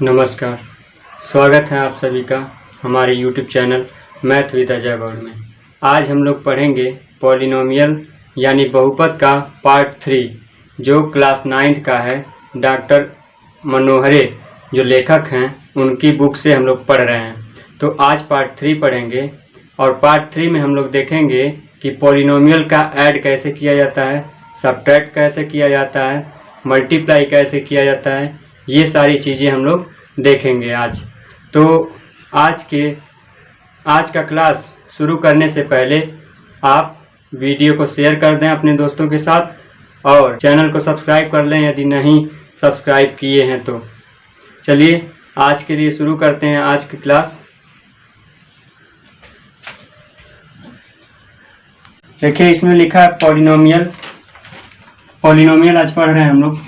नमस्कार। स्वागत है आप सभी का हमारे YouTube channel math with Ajay Gaur में। आज हम लोग पढ़ेंगे पॉलिनोमियल यानी बहुपद का पार्ट 3 जो क्लास 9th का है। डॉक्टर मनोहरे जो लेखक हैं उनकी बुक से हम लोग पढ़ रहे हैं। तो आज पार्ट 3 पढ़ेंगे और पार्ट 3 में हम लोग देखेंगे कि पॉलिनोमियल का ऐड कैसे किया जाता है, सब्ट्रैक्ट कैसे किया जाता है, मल्टीप्लाई कैसे किया जाता है, ये सारी चीज़ें हम लोग देखेंगे आज। तो आज का क्लास शुरू करने से पहले आप वीडियो को शेयर कर दें अपने दोस्तों के साथ और चैनल को सब्सक्राइब कर लें यदि नहीं सब्सक्राइब किए हैं तो। चलिए आज के लिए शुरू करते हैं आज की क्लास। देखिए इसमें लिखा है पॉलिनोमियल आज पढ़ रहे हैं हम लोग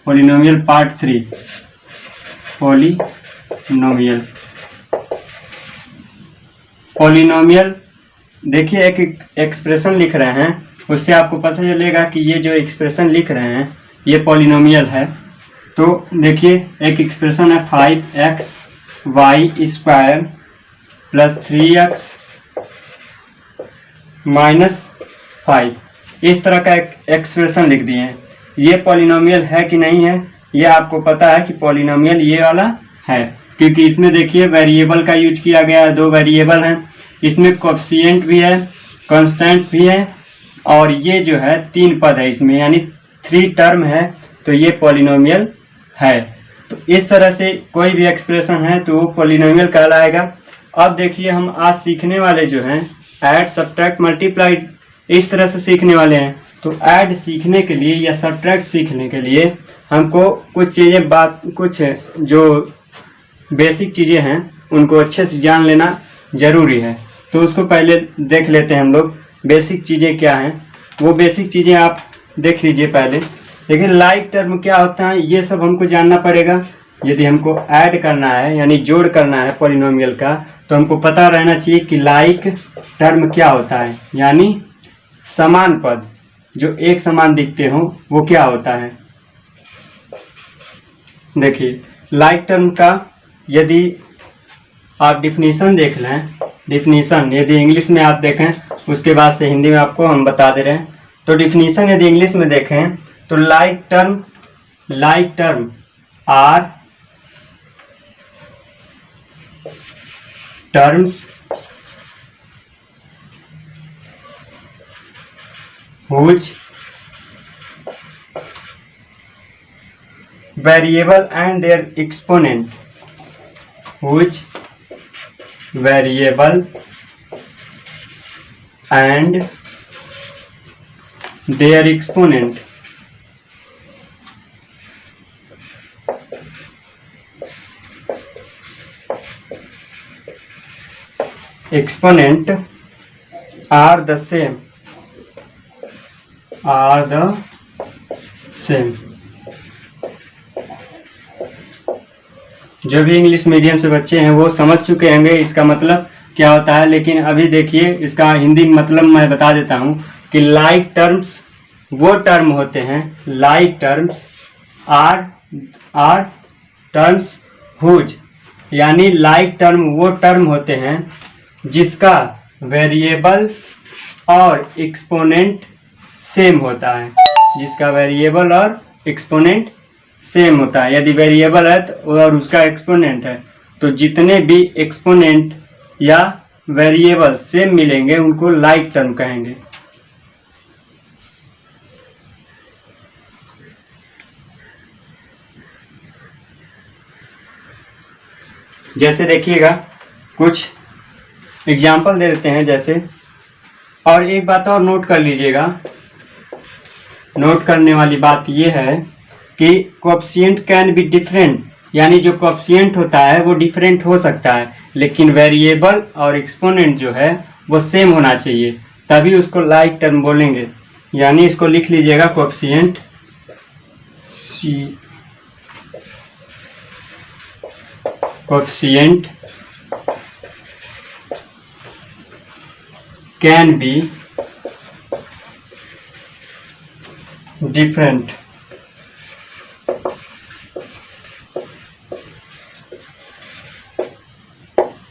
पॉलिनोमियल पार्ट 3। पॉलिनोमियल देखिए एक एक्सप्रेशन लिख रहे हैं, उससे आपको पता चलेगा कि ये जो एक्सप्रेशन लिख रहे हैं ये पॉलिनोमियल है। तो देखिए एक एक्सप्रेशन है 5xy² प्लस 3x माइनस 5, इस तरह का एक एक्सप्रेशन लिख दिए हैं। ये पॉलिनोमियल है कि नहीं है ये आपको पता है कि पॉलिनोमियल ये वाला है, क्योंकि इसमें देखिए वेरिएबल का यूज किया गया है। 2 वेरिएबल हैं, इसमें कोएफिशिएंट भी है, कांस्टेंट भी है और ये जो है 3 पद है इसमें, यानी 3 टर्म है। तो ये पॉलिनोमियल है। तो इस तरह से कोई भी एक्सप्रेशन है तो वो पॉलिनोमियल कहलाएगा। अब देखिए हम आज सीखने वाले जो हैं ऐड, सब्ट्रैक्ट, मल्टीप्लाई, इस तरह से सीखने वाले हैं। तो ऐड सीखने के लिए या सब्ट्रैक्ट सीखने के लिए हमको कुछ जो बेसिक चीज़ें हैं उनको अच्छे से जान लेना ज़रूरी है। तो उसको पहले देख लेते हैं हम लोग बेसिक चीज़ें क्या हैं। वो बेसिक चीज़ें आप देख लीजिए पहले। देखिए लाइक टर्म क्या होता है ये सब हमको जानना पड़ेगा। यदि हमको ऐड करना है यानी जोड़ करना है पॉलिनोमियल का, तो हमको पता रहना चाहिए कि लाइक टर्म क्या होता है, यानी समान पद जो एक समान दिखते हो वो क्या होता है। देखिए लाइक टर्म का यदि आप डिफिनीशन देख लें, डिफिनीशन यदि इंग्लिश में आप देखें उसके बाद से हिंदी में आपको हम बता दे रहे हैं। तो डिफिनीशन यदि इंग्लिश में देखें तो like term are terms whose variable and their exponent, whose variable and their exponent are the same, जो भी इंग्लिश मीडियम से बच्चे हैं वो समझ चुके होंगे इसका मतलब क्या होता है। लेकिन अभी देखिए इसका हिंदी मतलब मैं बता देता हूँ कि लाइक टर्म्स वो टर्म होते हैं, like terms are terms whose, यानी लाइक टर्म वो टर्म होते हैं जिसका वेरिएबल और एक्सपोनेंट सेम होता है, जिसका वेरिएबल और एक्सपोनेंट सेम होता है। यदि वेरिएबल है तो और उसका एक्सपोनेंट है तो जितने भी एक्सपोनेंट या वेरिएबल सेम मिलेंगे उनको लाइक टर्म कहेंगे। जैसे देखिएगा कुछ एग्जाम्पल दे देते हैं जैसे, और एक बात और नोट कर लीजिएगा। नोट करने वाली बात यह है कि कोएफिशिएंट कैन बी डिफरेंट, यानी जो कोएफिशिएंट होता है वो डिफरेंट हो सकता है, लेकिन वेरिएबल और एक्सपोनेंट जो है वो सेम होना चाहिए, तभी उसको लाइक टर्म बोलेंगे। यानी इसको लिख लीजिएगा coefficient can be different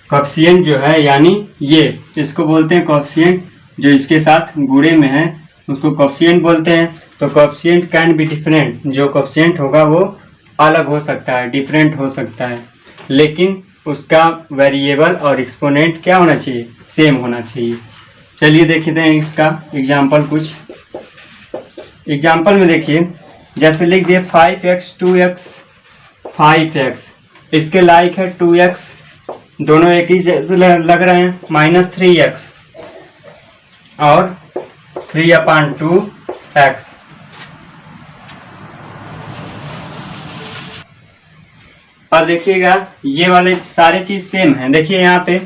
coefficient जो है यानी ये इसको बोलते हैं कोएफिशिएंट, जो इसके साथ गुणे में है उसको कोएफिशिएंट बोलते हैं। तो कोएफिशिएंट कैन बी डिफरेंट, जो कोएफिशिएंट होगा वो अलग हो सकता है, डिफरेंट हो सकता है, लेकिन उसका वेरिएबल और एक्सपोनेंट क्या होना चाहिए, सेम होना चाहिए। चलिए देखते हैं इसका एग्जाम्पल। कुछ एग्जाम्पल में देखिए, जैसे लिख दिए 5x 2x 5x, इसके लाइक है 2x, दोनों एक ही जैसे लग रहे हैं, -3x और 3/2x। अब देखिएगा ये वाले सारे चीज सेम है। देखिए यहाँ पे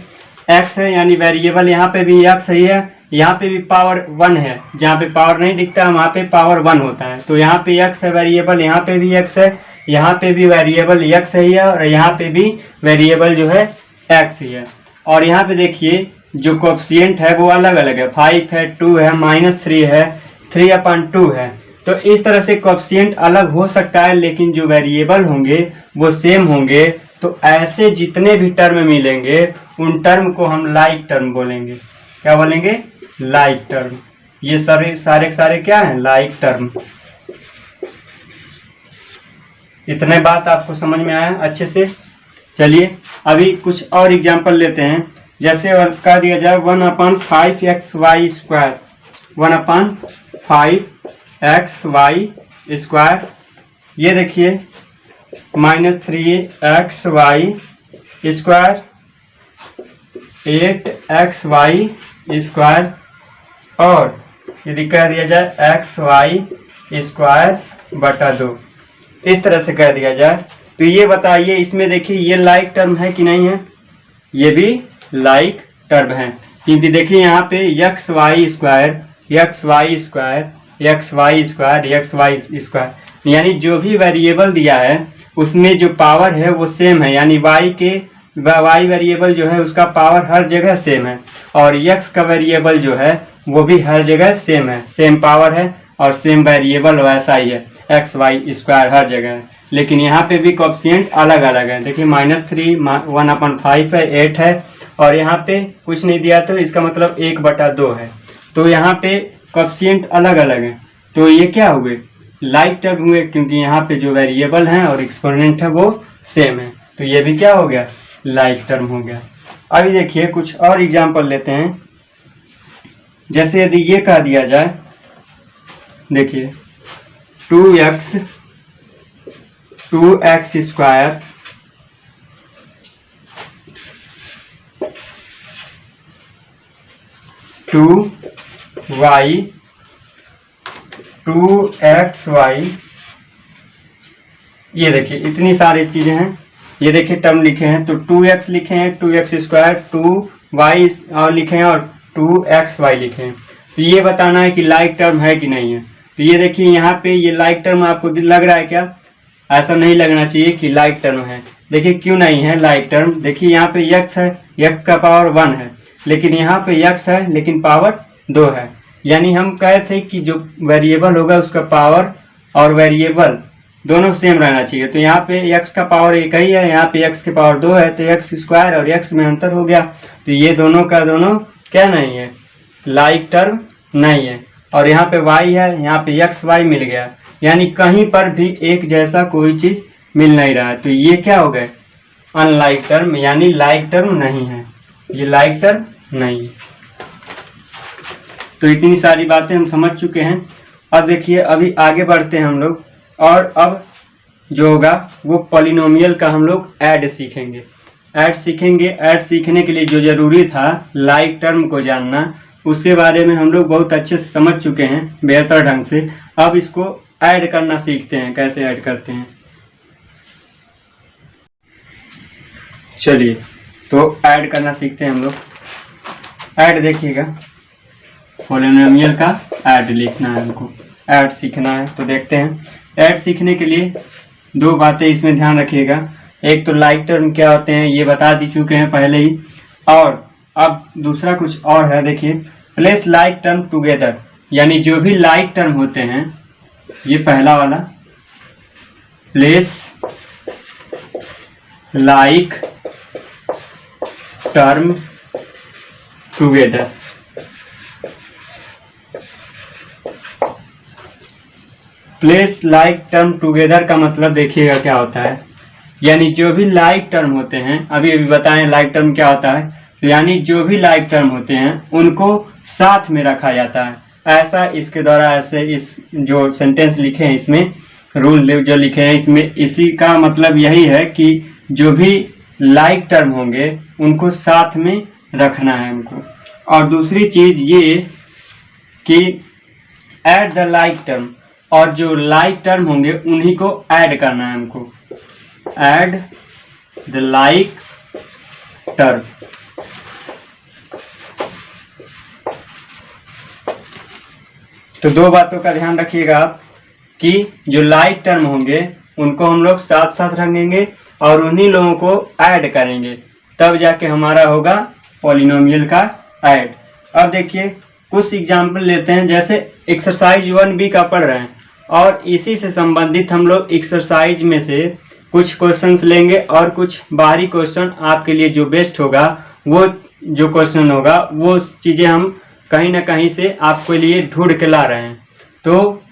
x है यानी वेरिएबल, यहाँ पे भी x ही है, यहाँ पे भी पावर 1 है, जहाँ पे पावर नहीं दिखता वहाँ पे पावर 1 होता है। तो यहाँ पे x है वेरिएबल, यहाँ पे भी x है, यहाँ पे भी वेरिएबल x ही है और यहाँ पे भी वेरिएबल जो है x ही है। और यहाँ पे देखिए जो कोएफिशिएंट है वो अलग अलग है, 5 है, 2 है, -3 है, 3/2 है। तो इस तरह से कोएफिशिएंट अलग हो सकता है, लेकिन जो वेरिएबल होंगे वो सेम होंगे। तो ऐसे जितने भी टर्म मिलेंगे उन टर्म को हम लाइक टर्म बोलेंगे। क्या बोलेंगे? Like term. ये सारे क्या है? Like term. इतने बात आपको समझ में आया अच्छे से? चलिए अभी कुछ और एग्जांपल लेते हैं। जैसे कर दिया जाए 1/5xy², 1/5xy²। ये देखिए -3xy², 8xy², और यदि कह दिया जाए xy²/2, इस तरह से कह दिया जाए। तो ये बताइए, इसमें देखिए ये लाइक टर्म है कि नहीं है? ये भी लाइक टर्म है, क्योंकि देखिए यहाँ पे xy² यानी जो भी वेरिएबल दिया है उसमें जो पावर है वो सेम है, यानी y वेरिएबल जो है उसका पावर हर जगह सेम है, और x का वेरिएबल जो है वो भी हर जगह सेम है, सेम पावर है और सेम वेरिएबल वैसा ही है, xy² हर जगह है। लेकिन यहाँ पे भी कोएफिशिएंट अलग अलग है। देखिए -3 1/5 है, 8 है, और यहाँ पे कुछ नहीं दिया तो इसका मतलब 1/2 है। तो यहाँ पे कोएफिशिएंट अलग अलग है। तो ये क्या हुए? लाइक टर्म हुए, क्योंकि यहाँ पे जो वेरिएबल हैं और एक्सपोनेंट है वो सेम है। तो ये भी क्या हो गया? लाइक टर्म हो गया। अभी देखिए कुछ और एग्जांपल लेते हैं। जैसे यदि ये कह दिया जाए, देखिए 2x² 2y 2xy, ये देखिए इतनी सारी चीजें हैं। ये देखिए टर्म लिखे हैं, तो 2x लिखे हैं, 2x², 2y और लिखे हैं, और 2xy लिखे हैं। तो ये बताना है कि लाइक टर्म है कि नहीं है। तो ये देखिए यहाँ पे ये लाइक टर्म आपको लग रहा है क्या? ऐसा नहीं लगना चाहिए कि लाइक टर्म है। देखिए क्यों नहीं है लाइक टर्म? देखिए यहाँ पे x है, x का पावर 1 है, लेकिन यहाँ पे x है लेकिन पावर 2 है। यानी हम कहे थे कि जो वेरिएबल होगा उसका पावर और वेरिएबल दोनों सेम रहना चाहिए। तो यहाँ पे x का पावर 1 ही है, यहाँ पे x के पावर 2 है, तो x² और x में अंतर हो गया। तो ये दोनों का दोनों क्या नहीं है? लाइक टर्म नहीं है। और यहाँ पे y है, यहाँ पे xy मिल गया, यानी कहीं पर भी एक जैसा कोई चीज मिल नहीं रहा है। तो ये क्या हो गए? अनलाइक टर्म, यानी लाइक टर्म नहीं है, ये लाइक टर्म नहीं है। तो इतनी सारी बातें हम समझ चुके हैं। अब देखिए अभी आगे बढ़ते हैं हम लोग, और अब जो होगा वो पॉलिनोमियल का हम लोग ऐड सीखेंगे। ऐड सीखने के लिए जो जरूरी था लाइक टर्म को जानना, उसके बारे में हम लोग बहुत अच्छे से समझ चुके हैं बेहतर ढंग से। अब इसको ऐड करना सीखते हैं, कैसे ऐड करते हैं। चलिए तो ऐड करना सीखते हैं हम लोग। ऐड देखिएगा, पॉलिनोमियल का ऐड लिखना है हमको, ऐड सीखना है। तो देखते हैं, ऐड सीखने के लिए दो बातें इसमें ध्यान रखिएगा। एक तो लाइक टर्म क्या होते हैं ये बता दी चुके हैं पहले ही, और अब दूसरा कुछ और है। देखिए प्लेस लाइक टर्म टुगेदर, यानी जो भी लाइक टर्म होते हैं, ये पहला वाला, place like term together. Place like term together का मतलब देखिएगा क्या होता है, यानी जो भी लाइक टर्म होते हैं, अभी बताएं लाइक टर्म क्या होता है, यानी जो भी लाइक टर्म होते हैं उनको साथ में रखा जाता है। ऐसा इसके द्वारा ऐसे इस जो सेंटेंस लिखे हैं इसमें, रूल जो लिखे हैं इसमें, इसी का मतलब यही है कि जो भी लाइक टर्म होंगे उनको साथ में रखना है हमको। और दूसरी चीज ये कि ऐड द लाइक टर्म, और जो लाइक टर्म होंगे उन्हीं को ऐड करना है हमको। Add the like term. तो दो बातों का ध्यान रखिएगा आप कि जो लाइक टर्म होंगे उनको हम लोग साथ साथ रखेंगे और उन्हीं लोगों को ऐड करेंगे, तब जाके हमारा होगा पॉलिनोमियल का ऐड। अब देखिए कुछ एग्जाम्पल लेते हैं, जैसे एक्सरसाइज 1B का पढ़ रहे हैं और इसी से संबंधित हम लोग एक्सरसाइज में से कुछ क्वेश्चंस लेंगे और कुछ बाहरी क्वेश्चन आपके लिए जो बेस्ट होगा, वो जो क्वेश्चन होगा वो चीज़ें हम कहीं ना कहीं से आपके लिए ढूंढ के ला रहे हैं। तो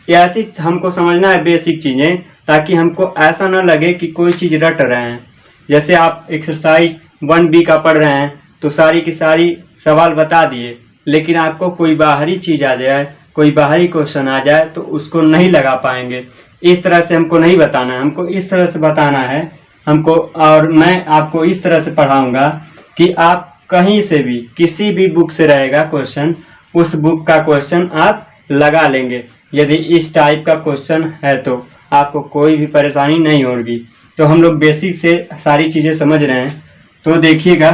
ऐसी हमको समझना है बेसिक चीज़ें, ताकि हमको ऐसा ना लगे कि कोई चीज़ रट रहे हैं। जैसे आप एक्सरसाइज 1B का पढ़ रहे हैं तो सारी की सारी सवाल बता दिए, लेकिन आपको कोई बाहरी चीज़ आ जाए, कोई बाहरी क्वेश्चन आ जाए तो उसको नहीं लगा पाएंगे। इस तरह से हमको नहीं बताना है, हमको इस तरह से बताना है हमको। और मैं आपको इस तरह से पढ़ाऊँगा कि आप कहीं से भी किसी भी बुक से रहेगा क्वेश्चन, उस बुक का क्वेश्चन आप लगा लेंगे। यदि इस टाइप का क्वेश्चन है तो आपको कोई भी परेशानी नहीं होगी। तो हम लोग बेसिक से सारी चीज़ें समझ रहे हैं। तो देखिएगा,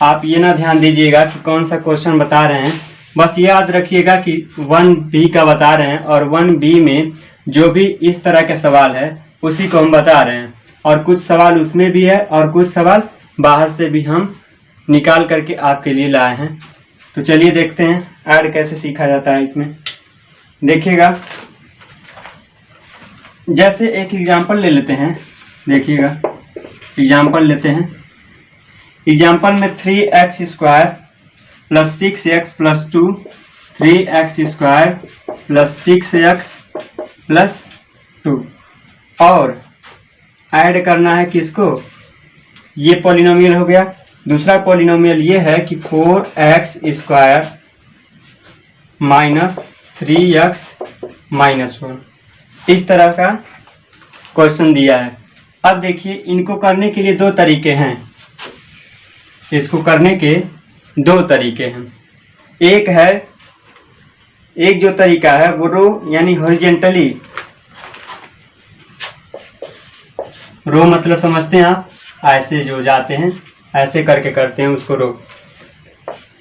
आप ये ना ध्यान दीजिएगा कि कौन सा क्वेश्चन बता रहे हैं, बस याद रखिएगा कि 1B का बता रहे हैं और 1B में जो भी इस तरह के सवाल है उसी को हम बता रहे हैं। और कुछ सवाल उसमें भी है और कुछ सवाल बाहर से भी हम निकाल करके आपके लिए लाए हैं। तो चलिए देखते हैं ऐड कैसे सीखा जाता है इसमें। देखिएगा, जैसे एक एग्जाम्पल ले लेते हैं। देखिएगा एग्जाम्पल लेते हैं। एग्जाम्पल में 3x square plus 6x plus 2, 3x square plus 6x plus 2, और ऐड करना है किसको, ये पॉलिनोमियल हो गया। दूसरा पॉलिनोमियल ये है कि 4x square minus 3x minus 1, इस तरह का क्वेश्चन दिया है। अब देखिए, इनको करने के लिए दो तरीके हैं। इसको करने के दो तरीके हैं। एक जो तरीका है वो रो यानी हॉरिजेंटली, रो मतलब समझते हैं आप, ऐसे जो जाते हैं ऐसे करके करते हैं उसको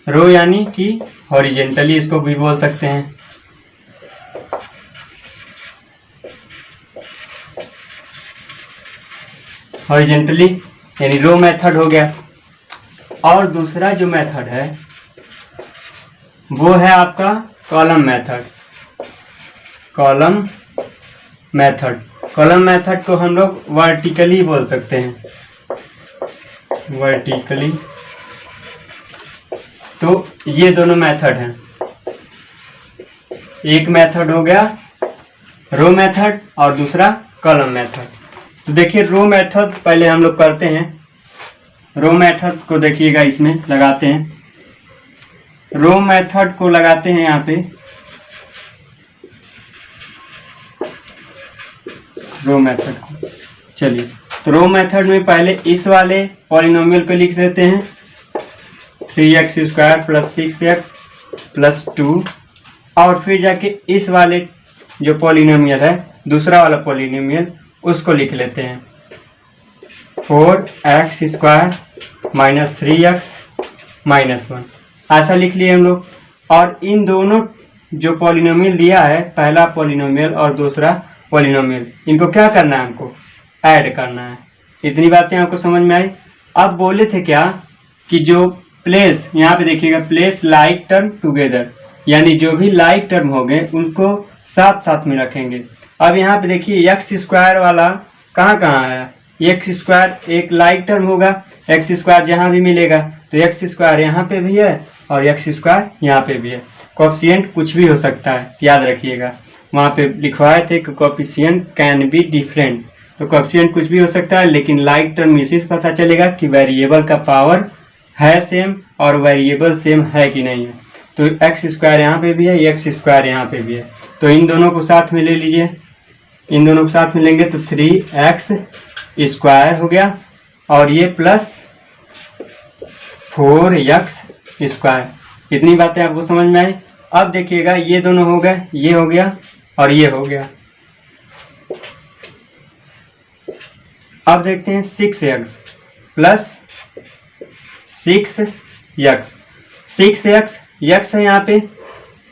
रो यानी कि हॉरिजेंटली इसको भी बोल सकते हैं। हॉरिजेंटली यानी रो मेथड हो गया। और दूसरा जो मेथड है वो है आपका कॉलम मेथड। कॉलम मेथड को हम लोग वर्टिकली बोल सकते हैं, वर्टिकली। तो ये दोनों मेथड हैं। एक मेथड हो गया रो मेथड और दूसरा कॉलम मेथड। तो देखिए, रो मेथड पहले हम लोग करते हैं। रो मेथड को देखिएगा, इसमें लगाते हैं। रो मेथड को लगाते हैं यहाँ पे, रो मेथड को। चलिए, तो रो मेथड में पहले इस वाले पॉलिनोमियल को लिख देते हैं, 3x square plus 6x plus 2, और फिर जाके इस वाले जो पॉलिनोमियल है, दूसरा वाला पॉलिनोमियल, उसको लिख लेते हैं 4x square minus 3x minus 1, ऐसा लिख लिए हम लोग। और इन दोनों जो पॉलिनोमियल दिया है, पहला पॉलिनोमियल और दूसरा पॉलिनोमियल, इनको क्या करना है, हमको ऐड करना है। इतनी बातें आपको समझ में आई। अब बोले थे क्या कि जो प्लेस, यहाँ पे देखिएगा, प्लेस लाइक टर्म टुगेदर, यानी जो भी लाइक टर्म हो गए उनको साथ साथ में रखेंगे। अब यहाँ पे देखिए, एक्स स्क्वायर वाला कहाँ है, एक्स स्क्वायर एक लाइक टर्म होगा, एक्स स्क्वायर जहाँ भी मिलेगा तो एक्स स्क्वायर यहाँ पे भी है और एक्स स्क्वायर यहाँ पे भी है। कोएफिशिएंट कुछ भी हो सकता है, याद रखिएगा। वहाँ पे लिखवाए थे कि कोएफिशिएंट कैन बी डिफरेंट, तो कोएफिशिएंट कुछ भी हो सकता है, लेकिन लाइक टर्म इसी से पता चलेगा कि वेरिएबल का पावर है सेम और वेरिएबल सेम है कि नहीं है। तो एक्स स्क्वायर यहाँ पे भी है, एक्स स्क्वायर यहाँ पे भी है, तो इन दोनों को साथ में ले लीजिए। इन दोनों को साथ में लेंगे तो 3x स्क्वायर हो गया और ये प्लस 4x स्क्वायर। इतनी बातें आपको समझ में आई। अब देखिएगा ये दोनों हो गए, ये हो गया और ये हो गया। अब देखते हैं 6x plus 6x। 6x x है यहाँ पे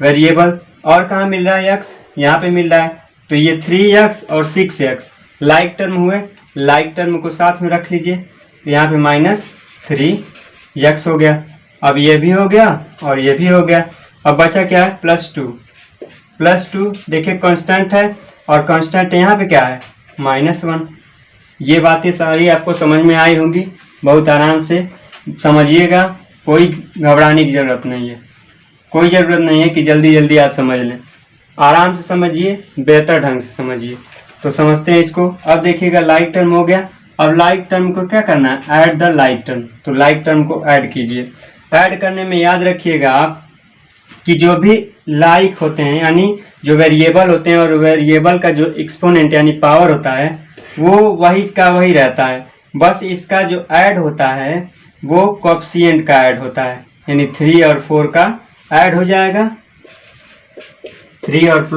वेरिएबल, और कहाँ मिल रहा है x, यहाँ पे मिल रहा है। तो ये 3x और 6x लाइक टर्म हुए, लाइक टर्म को साथ में रख लीजिए। तो यहाँ पे -3x हो गया। अब ये भी हो गया और ये भी हो गया। अब बचा क्या है, +2 देखिए कांस्टेंट है और कांस्टेंट यहाँ पे क्या है, -1। ये बातें सारी आपको समझ में आई होंगी, बहुत आराम से समझिएगा, कोई घबराने की ज़रूरत नहीं है। कोई ज़रूरत नहीं है कि जल्दी जल्दी आप समझ लें, आराम से समझिए, बेहतर ढंग से समझिए। तो समझते हैं इसको। अब देखिएगा लाइक टर्म हो गया। अब लाइक टर्म को क्या करना है, ऐड द लाइक टर्म। तो लाइक टर्म को ऐड कीजिए। ऐड करने में याद रखिएगा आप कि जो भी लाइक होते हैं यानी जो वेरिएबल होते हैं और वेरिएबल का जो एक्सपोनेंट यानी पावर होता है वो वही का वही रहता है, बस इसका जो ऐड होता है वो कोएफिशिएंट का ऐड होता है, यानी 3 और 4 का ऐड हो जाएगा। 3 और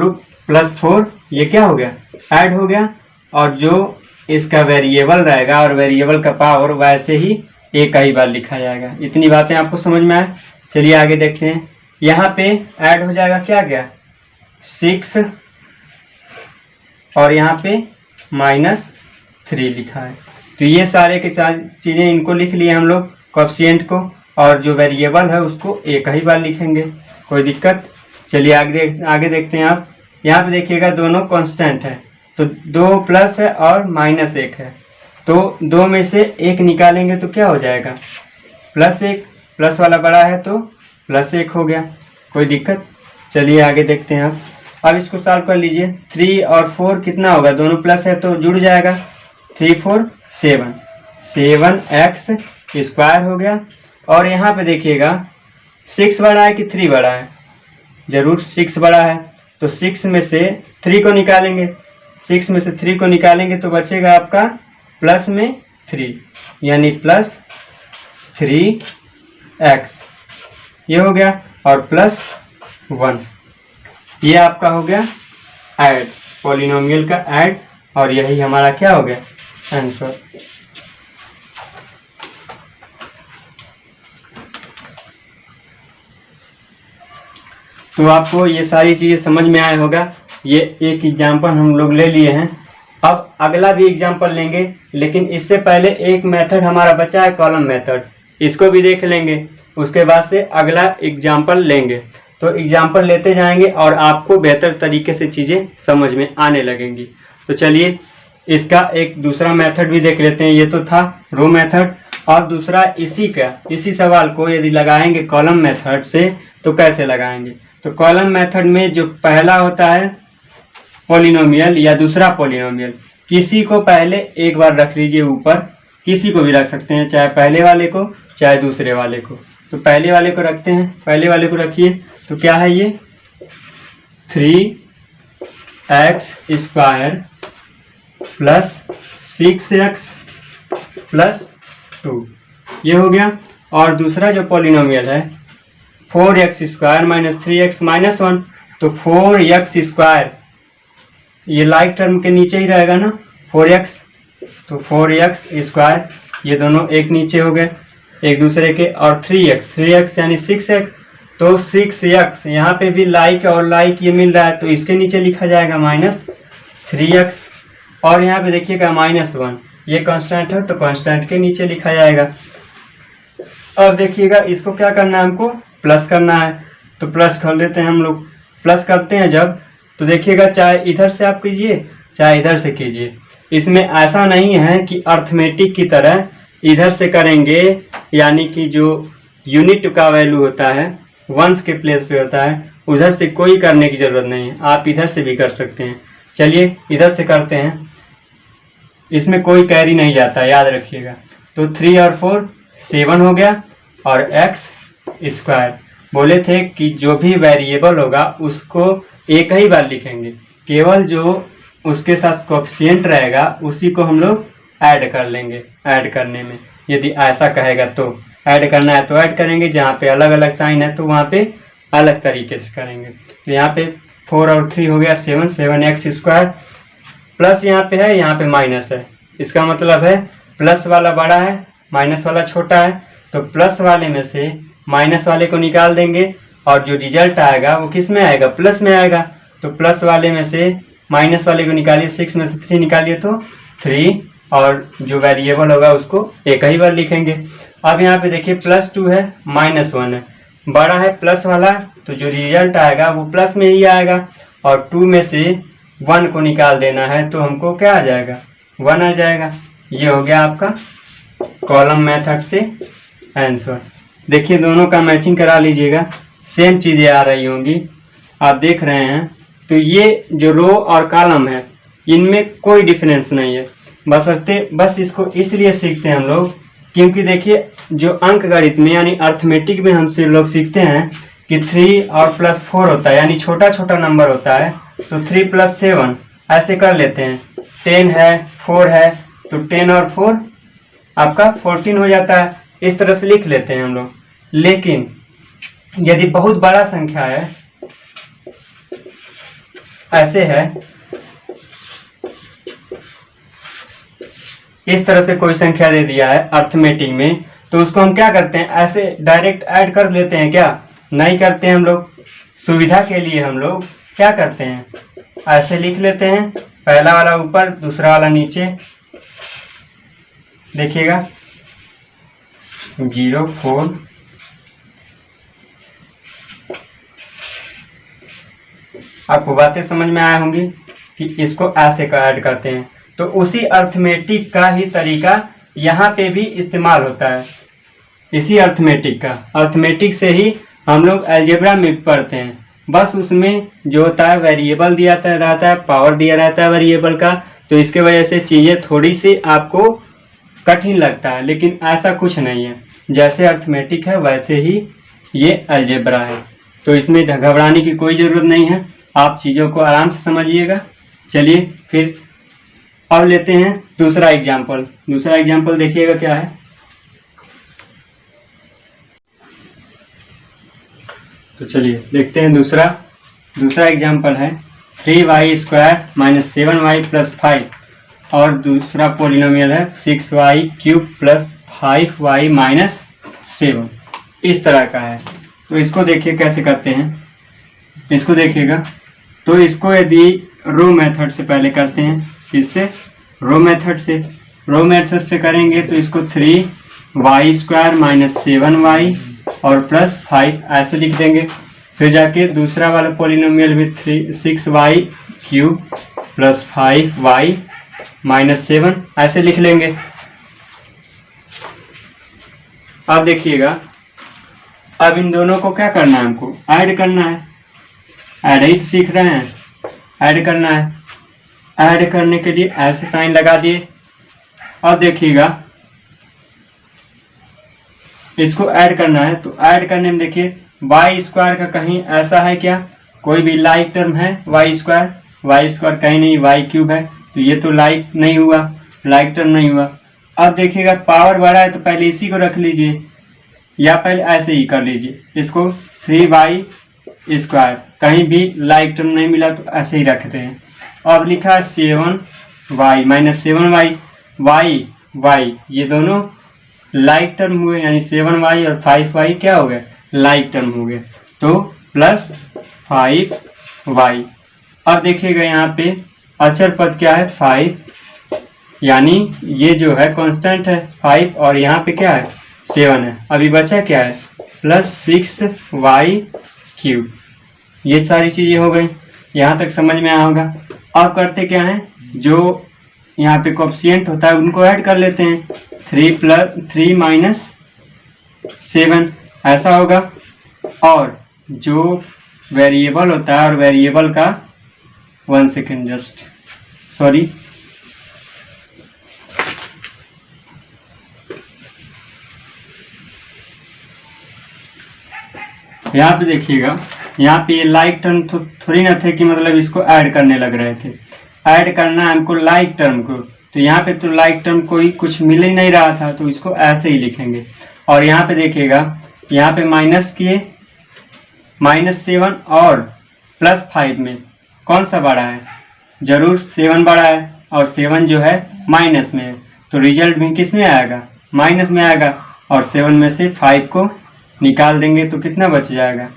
+4 ये क्या हो गया, ऐड हो गया, और जो इसका वेरिएबल रहेगा और वेरिएबल का पावर वैसे ही एक ही बार लिखा जाएगा। इतनी बातें आपको समझ में आए। चलिए आगे देखते हैं। यहाँ पे ऐड हो जाएगा क्या क्या, 6 और यहाँ पे -3 लिखा है। तो ये सारे के चीज़ें इनको लिख लिए हम लोग, कोएफिशिएंट को, और जो वेरिएबल है उसको एक ही बार लिखेंगे, कोई दिक्कत। चलिए आगे देखते हैं आप। यहाँ पे देखिएगा दोनों कांस्टेंट है, तो 2 प्लस है और -1 है, तो 2 में से 1 निकालेंगे तो क्या हो जाएगा, +1। प्लस वाला बड़ा है तो +1 हो गया, कोई दिक्कत। चलिए आगे देखते हैं आप। अब इसको सॉल्व कर लीजिए। 3 और 4 कितना होगा, दोनों प्लस है तो जुड़ जाएगा, 3 4 7, 7x स्क्वायर हो गया। और यहाँ पे देखिएगा 6 बड़ा है कि 3 बड़ा है, जरूर 6 बड़ा है, तो 6 में से 3 को निकालेंगे। 6 में से 3 को निकालेंगे तो बचेगा आपका प्लस में 3, यानी +3x ये हो गया, और +1 ये आपका हो गया ऐड, पॉलिनोमियल का ऐड, और यही हमारा क्या हो गया, आंसर। तो आपको ये सारी चीज़ें समझ में आया होगा। ये एक एग्जाम्पल हम लोग ले लिए हैं। अब अगला भी एग्जाम्पल लेंगे, लेकिन इससे पहले एक मेथड हमारा बचा है, कॉलम मेथड, इसको भी देख लेंगे। उसके बाद से अगला एग्जाम्पल लेंगे। तो एग्जाम्पल लेते जाएंगे और आपको बेहतर तरीके से चीज़ें समझ में आने लगेंगी। तो चलिए इसका एक दूसरा मेथड भी देख लेते हैं। ये तो था रो मेथड, और दूसरा इसी सवाल को यदि लगाएंगे कॉलम मेथड से तो कैसे लगाएंगे। तो कॉलम मेथड में जो पहला होता है पॉलिनोमियल या दूसरा पॉलिनोमियल, किसी को पहले एक बार रख लीजिए ऊपर, किसी को भी रख सकते हैं, चाहे पहले वाले को चाहे दूसरे वाले को। तो पहले वाले को रखते हैं, पहले वाले को रखिए। तो क्या है ये, 3x square plus 6x plus 2 ये हो गया। और दूसरा जो पॉलिनोमियल है 4x square minus 3x minus 1, तो 4x स्क्वायर ये लाइक टर्म के नीचे ही रहेगा ना, 4x, तो 4x स्क्वायर ये दोनों एक नीचे हो गए एक दूसरे के, और 3x यानी 6x, तो 6x यहाँ पे भी लाइक और लाइक ये मिल रहा है तो इसके नीचे लिखा जाएगा -3x, और यहाँ पे देखिएगा -1 ये कांस्टेंट है तो कांस्टेंट के नीचे लिखा जाएगा। अब देखिएगा इसको क्या करना है, हमको प्लस करना है, तो प्लस कर देते हैं हम लोग। प्लस करते हैं जब, तो देखिएगा चाहे इधर से आप कीजिए चाहे इधर से कीजिए, इसमें ऐसा नहीं है कि अर्थमेटिक की तरह इधर से करेंगे, यानी कि जो यूनिट का वैल्यू होता है वंस के प्लेस पे होता है, उधर से कोई करने की ज़रूरत नहीं है, आप इधर से भी कर सकते हैं। चलिए इधर से करते हैं, इसमें कोई कैरी नहीं जाता, याद रखिएगा। तो 3 और 4 7 हो गया, और एक्स स्क्वायर। बोले थे कि जो भी वेरिएबल होगा उसको एक ही बार लिखेंगे, केवल जो उसके साथ कोएफिशिएंट रहेगा उसी को हम लोग ऐड कर लेंगे। ऐड करने में यदि ऐसा कहेगा तो ऐड करना है तो ऐड करेंगे, जहाँ पे अलग अलग साइन है तो वहाँ पे अलग तरीके से करेंगे। तो यहाँ पे 4 और 3 हो गया 7, 7x स्क्वायर, प्लस यहाँ पे है, यहाँ पे माइनस है, इसका मतलब है प्लस वाला बड़ा है माइनस वाला छोटा है, तो प्लस वाले में से माइनस वाले को निकाल देंगे और जो रिजल्ट आएगा वो किस में आएगा, प्लस में आएगा। तो प्लस वाले में से माइनस वाले को निकालिए, 6 में से 3 निकालिए तो 3, और जो वेरिएबल होगा उसको एक ही बार लिखेंगे। अब यहाँ पे देखिए +2 है -1 है, बड़ा है प्लस वाला, तो जो रिजल्ट आएगा वो प्लस में ही आएगा, और 2 में से 1 को निकाल देना है तो हमको क्या आ जाएगा, 1 आ जाएगा। ये हो गया आपका कॉलम मेथड से आंसर। देखिए दोनों का मैचिंग करा लीजिएगा, सेम चीज़ें आ रही होंगी, आप देख रहे हैं। तो ये जो रो और कॉलम है इनमें कोई डिफरेंस नहीं है, बस इसको इसलिए सीखते हैं हम लोग क्योंकि देखिए जो अंक गणित में यानी अर्थमेटिक में हमसे लोग सीखते हैं कि 3 और +4 होता है, यानी छोटा छोटा नंबर होता है, तो 3 + 7 ऐसे कर लेते हैं। 10 है 4 है तो 10 और 4 आपका 14 हो जाता है, इस तरह से लिख लेते हैं हम लोग। लेकिन यदि बहुत बड़ा संख्या है, ऐसे है, इस तरह से कोई संख्या दे दिया है अर्थमेटिक में, तो उसको हम क्या करते हैं, ऐसे डायरेक्ट ऐड कर लेते हैं क्या, नहीं करते हैं हम लोग। सुविधा के लिए हम लोग क्या करते हैं, ऐसे लिख लेते हैं, पहला वाला ऊपर दूसरा वाला नीचे। देखिएगा 0 4 आपको बातें समझ में आया होंगी कि इसको ऐसे का ऐड करते हैं। तो उसी अर्थमेटिक का ही तरीका यहाँ पे भी इस्तेमाल होता है, इसी अर्थमेटिक से ही हम लोग अलजेब्रा में पढ़ते हैं। बस उसमें जो होता है वेरिएबल दिया रहता है, पावर दिया रहता है वेरिएबल का, तो इसके वजह से चीज़ें थोड़ी सी आपको कठिन लगता है, लेकिन ऐसा कुछ नहीं है। जैसे अर्थमेटिक है वैसे ही ये अलजेब्रा है, तो इसमें घबराने की कोई ज़रूरत नहीं है, आप चीज़ों को आराम से समझिएगा। चलिए फिर अब लेते हैं दूसरा एग्जाम्पल देखिएगा क्या है। तो चलिए देखते हैं दूसरा एग्जाम्पल है 3y² - 7y + 5, और दूसरा पोलिनोमियल है 6y³ + 5y - 7, इस तरह का है। तो इसको देखिए कैसे करते हैं, इसको देखिएगा। तो इसको यदि रो मेथड से पहले करते हैं, किससे, रो मेथड से करेंगे तो इसको 3y² - 7y और +5 ऐसे लिख देंगे। फिर जाके दूसरा वाला पोलिनोमियल भी 6y³ + 5y - 7 ऐसे लिख लेंगे। अब देखिएगा, अब इन दोनों को क्या करना है, हमको ऐड करना है। ऐड ही सीख रहे हैं, ऐड करना है। ऐड करने के लिए ऐसे साइन लगा दिए। अब देखिएगा इसको ऐड करना है, तो ऐड करने में देखिए y² का कहीं ऐसा है क्या, कोई भी लाइक टर्म है y² कहीं नहीं, y³ है, तो ये तो लाइक नहीं हुआ, लाइक टर्म नहीं हुआ। अब देखिएगा पावर बड़ा है तो पहले इसी को रख लीजिए, या पहले ऐसे ही कर लीजिए, इसको 3y², कहीं भी लाइक टर्म नहीं मिला तो ऐसे ही रखते हैं। अब लिखा 7y - 7y, y ये दोनों लाइक टर्म हुए, यानी 7y और 5y क्या हो गए, लाइक टर्म हो गए, तो +5y। अब देखिएगा यहाँ पे अचर पद क्या है, 5, यानी ये जो है कांस्टेंट है 5, और यहाँ पे क्या है 7 है। अभी बचा क्या है, +6y³। ये सारी चीज़ें हो गई, यहाँ तक समझ में आया होगा। अब करते क्या है, जो यहाँ पे कोएफिशिएंट होता है उनको ऐड कर लेते हैं। 3 माइनस 7 ऐसा होगा। और जो वेरिएबल होता है और वेरिएबल का 1 सेकेंड जस्ट सॉरी यहाँ पे देखिएगा, यहाँ पे ये लाइक टर्म थोड़ी ना थे कि मतलब इसको ऐड करने लग रहे थे। ऐड करना है हमको लाइक टर्म को, तो यहाँ पे तो लाइक टर्म कोई कुछ मिल ही नहीं रहा था, तो इसको ऐसे ही लिखेंगे। और यहाँ पे देखिएगा, यहाँ पे माइनस किए, -7 और +5 में कौन सा बड़ा है? जरूर 7 बड़ा है, और 7 जो है माइनस में है, तो रिजल्ट भी किस में आएगा? माइनस में आएगा। और 7 में से 5 को निकाल देंगे तो कितना बच जाएगा?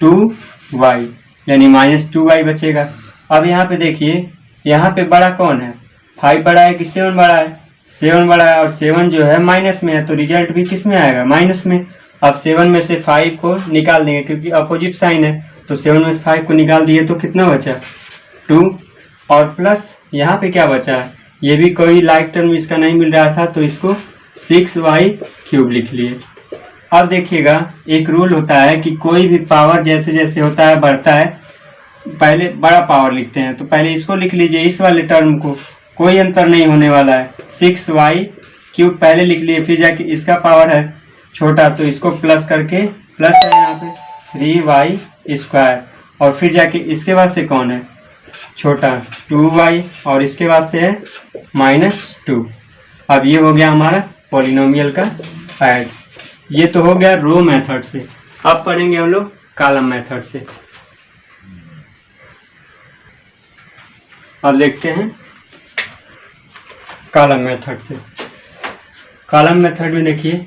2y, यानी -2y बचेगा। अब यहाँ पे देखिए, यहाँ पे बड़ा कौन है? 5 बड़ा है कि 7 बड़ा है? 7 बड़ा है, और 7 जो है माइनस में है, तो रिजल्ट भी किस में आएगा? माइनस में। अब 7 में से 5 को निकाल देंगे क्योंकि अपोजिट साइन है, तो 7 में से 5 को निकाल दिए तो कितना बचा? 2। और प्लस यहाँ पे क्या बचा है? ये भी कोई लाइक टर्म इसका नहीं मिल रहा था, तो इसको 6y³ लिख लिए। अब देखिएगा, एक रूल होता है कि कोई भी पावर जैसे जैसे होता है बढ़ता है, पहले बड़ा पावर लिखते हैं, तो पहले इसको लिख लीजिए, इस वाले टर्म को, कोई अंतर नहीं होने वाला है। 6y³ पहले लिख लिए, फिर जाके इसका पावर है छोटा, तो इसको प्लस करके, प्लस है यहाँ पे 3y², और फिर जाके इसके बाद से कौन है छोटा? 2y, और इसके बाद से है -2। अब ये हो गया हमारा पॉलिनोमियल का ऐड। ये तो हो गया रो मेथड से। अब पढ़ेंगे हम लोग कॉलम मेथड से। अब देखते हैं कॉलम मेथड से। कॉलम मेथड में देखिए,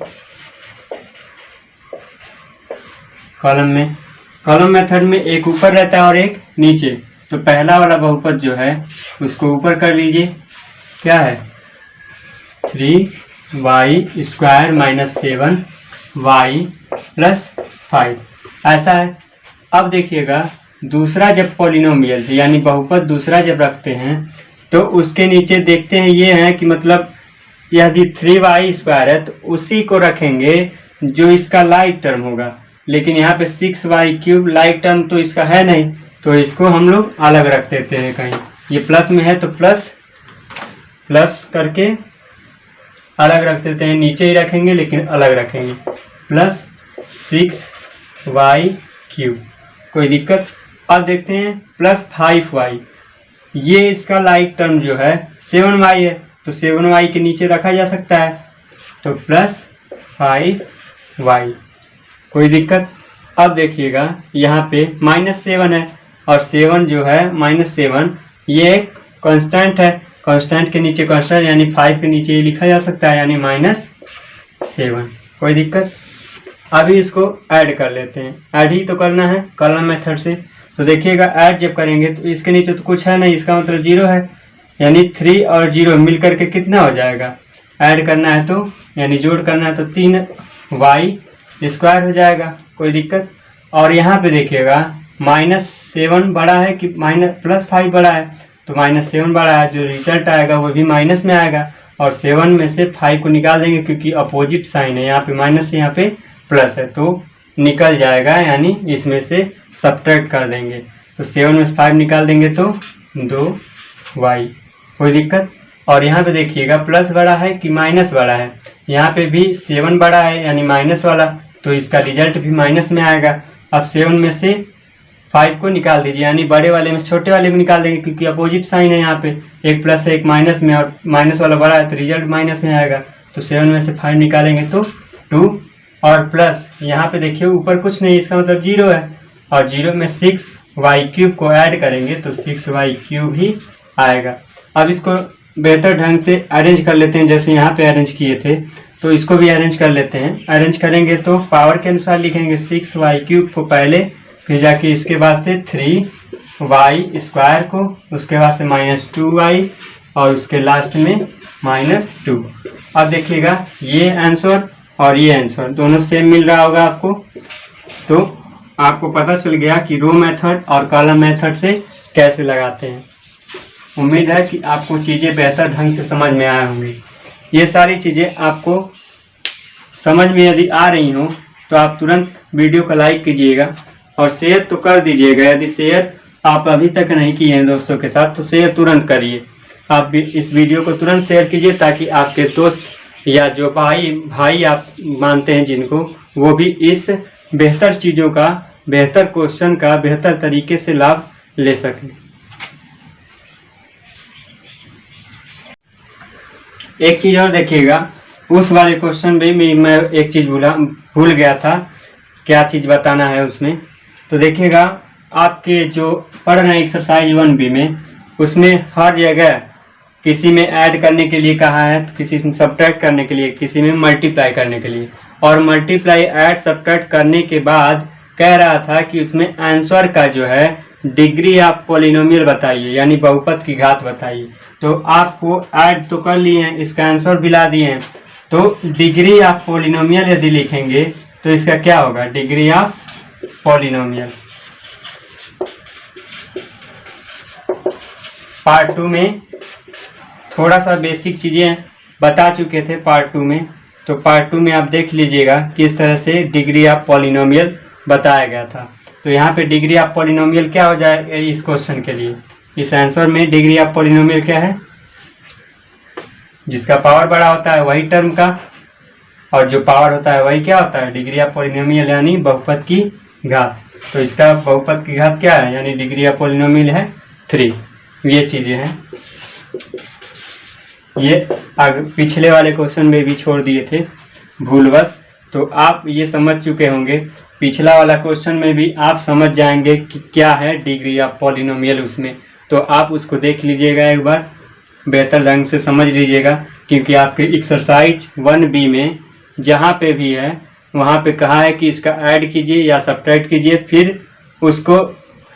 कॉलम मेथड में एक ऊपर रहता है और एक नीचे। तो पहला वाला बहुपद जो है उसको ऊपर कर लीजिए, क्या है? 3y² -7y + 5 ऐसा है। अब देखिएगा, दूसरा जब पॉलिनोमियल यानी बहुपद दूसरा जब रखते हैं, तो उसके नीचे देखते हैं ये है कि मतलब यदि 3y² है तो उसी को रखेंगे जो इसका लाइक टर्म होगा। लेकिन यहाँ पे 6y³ लाइक टर्म तो इसका है नहीं, तो इसको हम लोग अलग रख देते हैं कहीं। ये प्लस में है तो प्लस करके अलग रख देते हैं, नीचे ही रखेंगे लेकिन अलग रखेंगे। +6y³, कोई दिक्कत? अब देखते हैं +5y, ये इसका लाइक टर्म जो है 7y है, तो 7y के नीचे रखा जा सकता है, तो +5y, कोई दिक्कत? अब देखिएगा, यहाँ पे -7 है, और 7 जो है -7 ये एक कांस्टेंट है, कांस्टेंट के नीचे कांस्टेंट यानी 5 के नीचे ये लिखा जा सकता है, यानी -7, कोई दिक्कत? अभी इसको ऐड कर लेते हैं, ऐड ही तो करना है कॉलम मेथड से। तो देखिएगा, ऐड जब करेंगे तो इसके नीचे तो कुछ है नहीं, इसका मतलब 0 है, यानी 3 और 0 मिल करके कितना हो जाएगा? ऐड करना है तो यानी जोड़ करना है तो 3y² हो जाएगा, कोई दिक्कत? और यहाँ पे देखिएगा, -7 बड़ा है कि +5 बड़ा है? तो -7 बड़ा है, जो रिजल्ट आएगा वो भी माइनस में आएगा। और 7 में से 5 को निकाल देंगे क्योंकि अपोजिट साइन है, यहाँ पे माइनस है, यहाँ पे प्लस है, तो निकल जाएगा, यानी इसमें से सब्ट्रैक्ट कर देंगे। तो 7 में से 5 निकाल देंगे तो 2y, कोई दिक्कत? और यहाँ पे देखिएगा, प्लस बड़ा है कि माइनस बड़ा है? यहाँ पे भी 7 बड़ा है यानी माइनस वाला, तो इसका रिजल्ट भी माइनस में आएगा। अब 7 में से 5 को निकाल दीजिए, यानी बड़े वाले में छोटे वाले में निकाल देंगे क्योंकि अपोजिट साइन है, यहाँ पे एक प्लस है एक माइनस में, और माइनस वाला बड़ा है तो रिजल्ट माइनस में आएगा। तो 7 में से 5 निकालेंगे तो 2, और प्लस यहाँ पे देखिए ऊपर कुछ नहीं, इसका मतलब 0 है, और 0 में 6y³ को ऐड करेंगे तो 6y³ ही आएगा। अब इसको बेहतर ढंग से अरेंज कर लेते हैं, जैसे यहाँ पे अरेंज किए थे, तो इसको भी अरेंज कर लेते हैं। अरेंज करेंगे तो पावर के अनुसार लिखेंगे, 6y³ को पहले, फिर जाके इसके बाद से 3y² को, उसके बाद से -2y, और उसके लास्ट में -2। अब देखिएगा, ये आंसर और ये आंसर दोनों सेम मिल रहा होगा आपको, तो आपको पता चल गया कि रो मेथड और कॉलम मेथड से कैसे लगाते हैं। उम्मीद है कि आपको चीज़ें बेहतर ढंग से समझ में आए होंगी। ये सारी चीज़ें आपको समझ में यदि आ रही हों तो आप तुरंत वीडियो को लाइक कीजिएगा और शेयर तो कर दीजिएगा। यदि शेयर आप अभी तक नहीं किए हैं दोस्तों के साथ तो शेयर तुरंत करिए। आप भी इस वीडियो को तुरंत शेयर कीजिए ताकि आपके दोस्त या जो भाई आप मानते हैं जिनको, वो भी इस बेहतर चीज़ों का, बेहतर क्वेश्चन का बेहतर तरीके से लाभ ले सकें। एक चीज़ और देखिएगा, उस वाले क्वेश्चन में मैं एक चीज़ भूल गया था, क्या चीज़ बताना है उसमें। तो देखिएगा, आपके जो पढ़ रहे हैं एक्सरसाइज 1B में, उसमें हर जगह किसी में ऐड करने के लिए कहा है, तो किसी में सब्ट्रैक्ट करने के लिए, किसी में मल्टीप्लाई करने के लिए। और मल्टीप्लाई, ऐड, सब्ट्रैक्ट करने के बाद कह रहा था कि उसमें आंसर का जो है डिग्री ऑफ पॉलिनोमियल बताइए, यानी बहुपद की घात बताइए। तो आपको ऐड तो कर लिए हैं, इसका आंसर भी ला दिए हैं। तो डिग्री ऑफ पॉलिनोमियल यदि लिखेंगे तो इसका क्या होगा, डिग्री ऑफ पॉलिनोमियल। पार्ट 2 में थोड़ा सा बेसिक चीज़ें बता चुके थे पार्ट 2 में, तो पार्ट 2 में आप देख लीजिएगा किस तरह से डिग्री ऑफ पॉलिनोमियल बताया गया था। तो यहाँ पे डिग्री ऑफ पॉलिनोमियल क्या हो जाएगा इस क्वेश्चन के लिए, इस आंसर में डिग्री ऑफ पॉलिनोमियल क्या है, जिसका पावर बड़ा होता है वही टर्म का, और जो पावर होता है वही क्या होता है, डिग्री ऑफ पॉलिनोमियल यानी बहुपद की घात। तो इसका बहुपद की घात क्या है, यानी डिग्री ऑफ पॉलिनोमियल है 3। ये चीज़ें हैं, ये पिछले वाले क्वेश्चन में भी छोड़ दिए थे भूलवश, तो आप ये समझ चुके होंगे। पिछला वाला क्वेश्चन में भी आप समझ जाएंगे कि क्या है डिग्री ऑफ पॉलिनोमियल उसमें, तो आप उसको देख लीजिएगा एक बार, बेहतर ढंग से समझ लीजिएगा, क्योंकि आपके एक्सरसाइज 1B में जहाँ पे भी है वहाँ पे कहा है कि इसका ऐड कीजिए या सब्ट्रैक्ट कीजिए, फिर उसको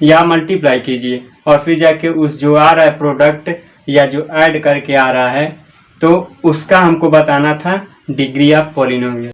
या मल्टीप्लाई कीजिए, और फिर जाके उस जो आ रहा है प्रोडक्ट या जो ऐड करके आ रहा है, तो उसका हमको बताना था डिग्री ऑफ पॉलिनोमियल।